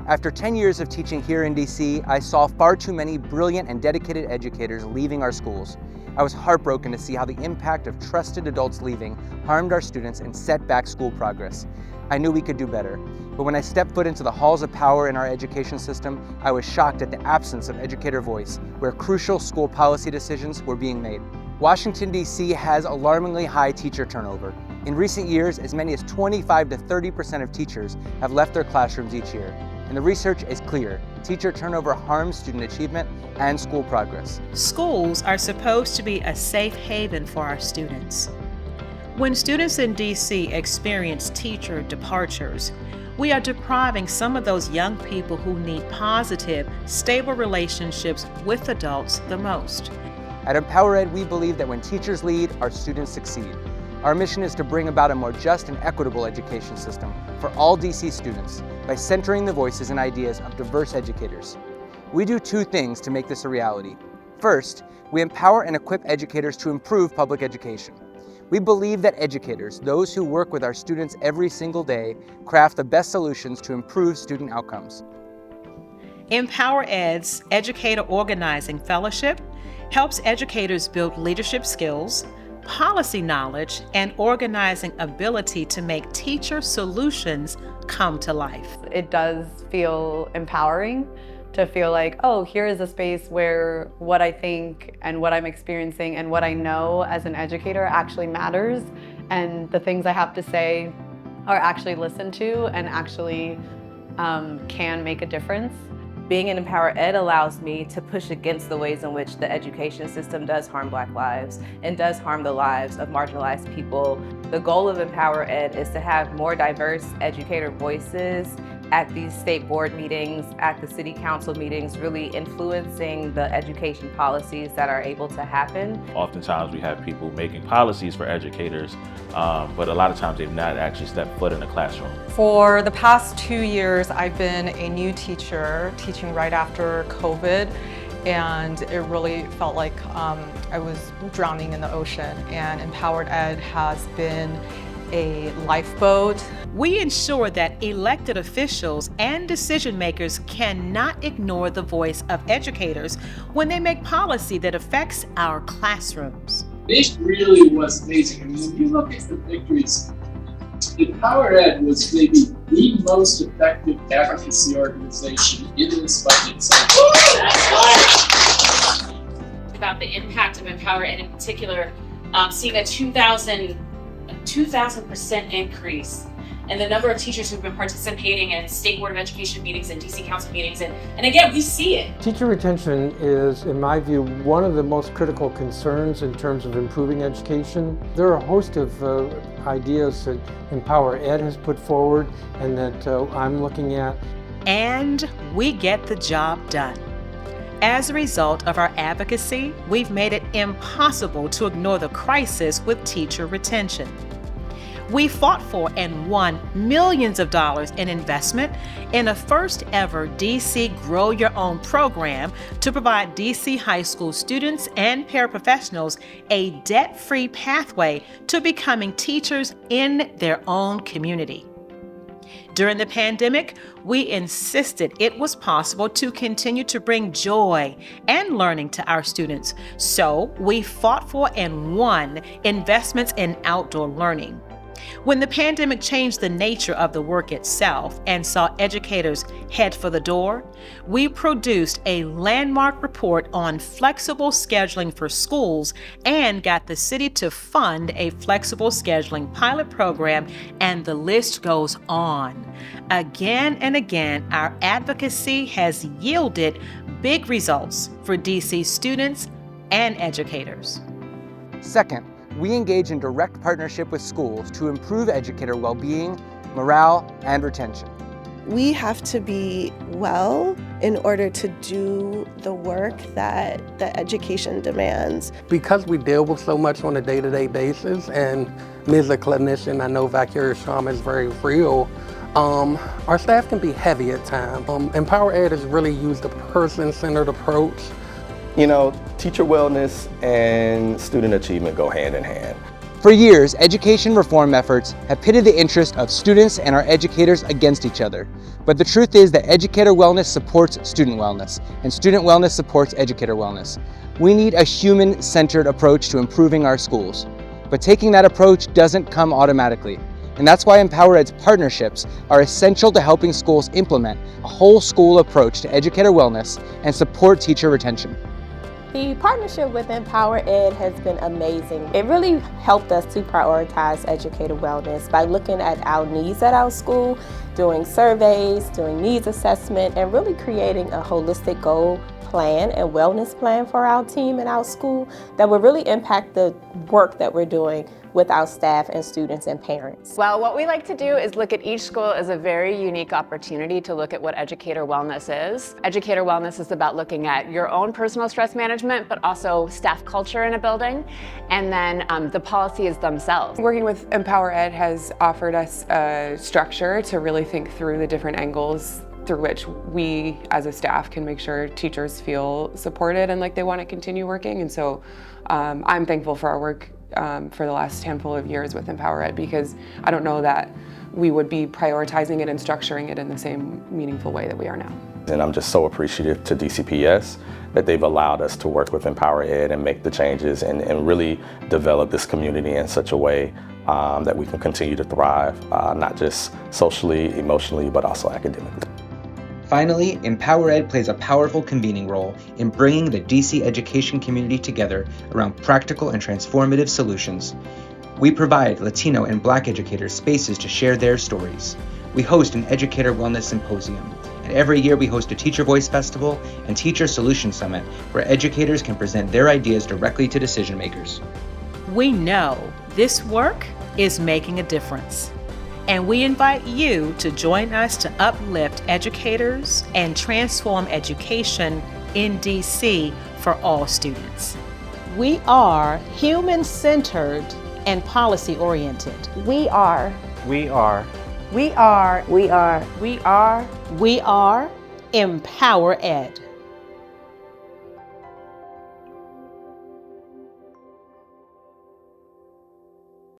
After 10 years of teaching here in DC, I saw far too many brilliant and dedicated educators leaving our schools. I was heartbroken to see how the impact of trusted adults leaving harmed our students and set back school progress. I knew we could do better, but when I stepped foot into the halls of power in our education system, I was shocked at the absence of educator voice, where crucial school policy decisions were being made. Washington, D.C. has alarmingly high teacher turnover. In recent years, as many as 25 to 30% of teachers have left their classrooms each year. And the research is clear. Teacher turnover harms student achievement and school progress. Schools are supposed to be a safe haven for our students. When students in DC experience teacher departures, we are depriving some of those young people who need positive, stable relationships with adults the most. At EmpowerEd, we believe that when teachers lead, our students succeed. Our mission is to bring about a more just and equitable education system for all DC students by centering the voices and ideas of diverse educators. We do two things to make this a reality. First, we empower and equip educators to improve public education. We believe that educators, those who work with our students every single day, craft the best solutions to improve student outcomes. EmpowerEd's Educator Organizing Fellowship helps educators build leadership skills, policy knowledge, and organizing ability to make teacher solutions come to life. It does feel empowering to feel like, oh, here is a space where what I think and what I'm experiencing and what I know as an educator actually matters, and the things I have to say are actually listened to and actually can make a difference. Being in EmpowerEd allows me to push against the ways in which the education system does harm Black lives and does harm the lives of marginalized people. The goal of EmpowerEd is to have more diverse educator voices at these state board meetings, at the city council meetings, really influencing the education policies that are able to happen. Oftentimes we have people making policies for educators, but a lot of times they've not actually stepped foot in the classroom. For the past 2 years, I've been a new teacher, teaching right after COVID, and it really felt like I was drowning in the ocean, and EmpowerEd has been a lifeboat. We ensure that elected officials and decision makers cannot ignore the voice of educators when they make policy that affects our classrooms. This really was amazing. I mean, if you look at the victories, EmpowerEd was maybe the most effective advocacy organization in this budget cycle. About the impact of EmpowerEd in particular, seeing a 2,000% increase in the number of teachers who've been participating in State Board of Education meetings and DC Council meetings, and again, we see it. Teacher retention is, in my view, one of the most critical concerns in terms of improving education. There are a host of ideas that EmpowerEd has put forward and that I'm looking at. And we get the job done. As a result of our advocacy, we've made it impossible to ignore the crisis with teacher retention. We fought for and won millions of dollars in investment in a first ever DC Grow Your Own program to provide DC high school students and paraprofessionals a debt-free pathway to becoming teachers in their own community. During the pandemic, we insisted it was possible to continue to bring joy and learning to our students. So we fought for and won investments in outdoor learning. When the pandemic changed the nature of the work itself and saw educators head for the door, we produced a landmark report on flexible scheduling for schools and got the city to fund a flexible scheduling pilot program, and the list goes on. Again and again, our advocacy has yielded big results for DC students and educators. Second, we engage in direct partnership with schools to improve educator well-being, morale, and retention. We have to be well in order to do the work that the education demands. Because we deal with so much on a day-to-day basis, and me as a clinician, I know vicarious trauma is very real, our staff can be heavy at times. EmpowerEd has really used a person-centered approach. You know, teacher wellness and student achievement go hand in hand. For years, education reform efforts have pitted the interest of students and our educators against each other. But the truth is that educator wellness supports student wellness, and student wellness supports educator wellness. We need a human-centered approach to improving our schools. But taking that approach doesn't come automatically. And that's why EmpowerEd's partnerships are essential to helping schools implement a whole school approach to educator wellness and support teacher retention. The partnership with EmpowerEd has been amazing. It really helped us to prioritize educator wellness by looking at our needs at our school, doing surveys, doing needs assessment, and really creating a holistic goal plan and wellness plan for our team and our school that will really impact the work that we're doing with our staff and students and parents. Well, what we like to do is look at each school as a very unique opportunity to look at what educator wellness is. Educator wellness is about looking at your own personal stress management, but also staff culture in a building, and then the policies themselves. Working with EmpowerEd has offered us a structure to really think through the different angles through which we as a staff can make sure teachers feel supported and like they want to continue working. And so I'm thankful for our work for the last handful of years with EmpowerEd, because I don't know that we would be prioritizing it and structuring it in the same meaningful way that we are now. And I'm just so appreciative to DCPS that they've allowed us to work with EmpowerEd and make the changes and really develop this community in such a way that we can continue to thrive, not just socially, emotionally, but also academically. Finally, EmpowerEd plays a powerful convening role in bringing the DC education community together around practical and transformative solutions. We provide Latino and Black educators spaces to share their stories. We host an Educator Wellness Symposium, and every year we host a Teacher Voice Festival and Teacher Solution Summit where educators can present their ideas directly to decision makers. We know this work is making a difference. And we invite you to join us to uplift educators and transform education in DC for all students. We are human-centered and policy-oriented. We are. We are. We are. We are. We are. We are EmpowerEd.